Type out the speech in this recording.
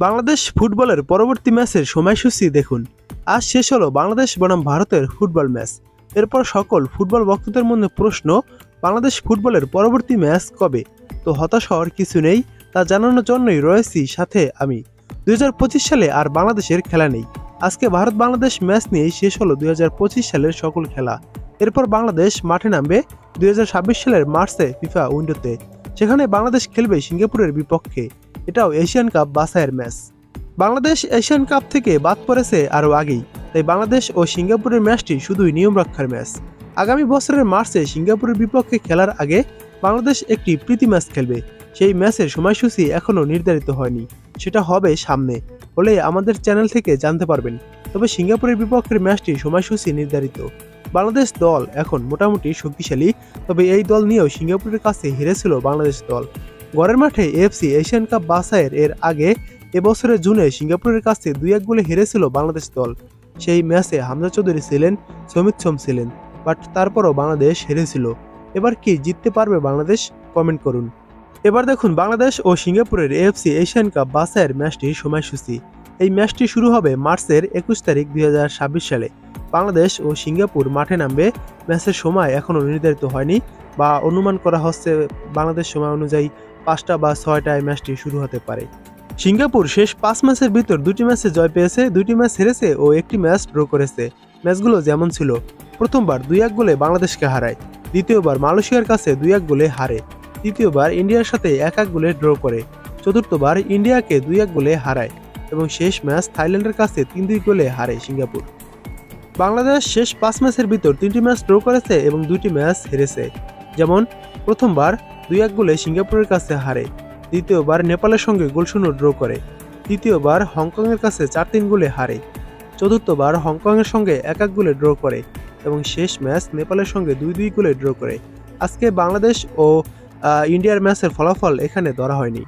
বাংলাদেশ ফুটবলের পরবর্তী ম্যাচের সময়সূচি দেখুন। আজ শেষ হলো বাংলাদেশ বনাম ভারতের ফুটবল ম্যাচ। এরপর সকল ফুটবল ভক্তদের মধ্যে প্রশ্ন, বাংলাদেশ ফুটবলের পরবর্তী ম্যাচ কবে? তো হতাশ হওয়ার কিছু নেই, তা জানানোর জন্যই রয়েছি সাথে আমি। 2025 সালে আর বাংলাদেশের খেলা নেই। আজকে ভারত বাংলাদেশ ম্যাচ নিয়েই শেষ হলো 2025 সালের সকল খেলা। এরপর বাংলাদেশ মাঠে নামবে 2026 সালের মার্চে ফিফা উইন্ডোতে। সেখানে বাংলাদেশ খেলবে সিঙ্গাপুরের বিপক্ষে। এটাও এশিয়ান কাপ বাছাইয়ের ম্যাচ। বাংলাদেশ এশিয়ান কাপ থেকে বাদ পড়েছে আরও আগেই, তাই বাংলাদেশ ও সিঙ্গাপুরের ম্যাচটি শুধুই নিয়ম রক্ষার ম্যাচ। আগামী বছরের মার্চে সিঙ্গাপুরের বিপক্ষে খেলার আগে বাংলাদেশ একটি প্রীতি ম্যাচ খেলবে। সেই ম্যাচের সময়সূচি এখনও নির্ধারিত হয়নি, সেটা হবে সামনে, হলে আমাদের চ্যানেল থেকে জানতে পারবেন। তবে সিঙ্গাপুরের বিপক্ষের ম্যাচটির সময়সূচি নির্ধারিত। বাংলাদেশ দল এখন মোটামুটি শক্তিশালী, তবে এই দল নিয়েও সিঙ্গাপুরের কাছে হেরেছিল বাংলাদেশ দল। ঘরের মাঠে এএফসি এশিয়ান কাপ বাছাইয়ের এর আগে এবছরের জুনে সিঙ্গাপুরের কাছে 2-1 গোলে হেরেছিল বাংলাদেশ দল। সেই ম্যাচে হামজা চৌধুরী ছিলেন, সমিত সোম ছিলেন, বাট তারপরও বাংলাদেশ হেরেছিল। এবার কি জিততে পারবে বাংলাদেশ? কমেন্ট করুন। এবার দেখুন বাংলাদেশ ও সিঙ্গাপুরের এএফসি এশিয়ান কাপ বাছাইয়ের ম্যাচটির সময়সূচি। এই ম্যাচটি শুরু হবে মার্চের 21 তারিখ 2026 সালে। বাংলাদেশ ও সিঙ্গাপুর মাঠে নামবে। ম্যাচের সময় এখনও নির্ধারিত হয়নি, বা অনুমান করা হচ্ছে বাংলাদেশ সময় অনুযায়ী 5টা বা 6টায় ম্যাচটি শুরু হতে পারে। সিঙ্গাপুর শেষ 5 ম্যাচের ভিতর 2টি ম্যাচে জয় পেয়েছে, 2টি ম্যাচ হেরেছে ও 1টি ম্যাচ ড্র করেছে। ম্যাচগুলো যেমন ছিল: প্রথমবার 2-1 গোলে বাংলাদেশকে হারায়, দ্বিতীয়বার মালয়েশিয়ার কাছে 2-1 গোলে হারে, তৃতীয়বার ইন্ডিয়ার সাথে 1-1 গোলে ড্র করে, চতুর্থবার ইন্ডিয়াকে 2-1 গোলে হারায় এবং শেষ ম্যাচ থাইল্যান্ডের কাছে 3-2 গোলে হারে সিঙ্গাপুর। বাংলাদেশ শেষ 5 ম্যাচের ভিতর 3টি ম্যাচ ড্র করেছে এবং 2টি ম্যাচ হেরেছে। যেমন প্রথমবার 2-1 গোলে সিঙ্গাপুরের কাছে হারে, দ্বিতীয়বার নেপালের সঙ্গে গোলশূন্য ড্র করে, তৃতীয়বার হংকংয়ের কাছে 4-3 গোলে হারে, চতুর্থবার হংকংয়ের সঙ্গে 1-1 গোলে ড্র করে এবং শেষ ম্যাচ নেপালের সঙ্গে 2-2 গোলে ড্র করে। আজকে বাংলাদেশ ও ইন্ডিয়ার ম্যাচের ফলাফল এখানে ধরা হয়নি।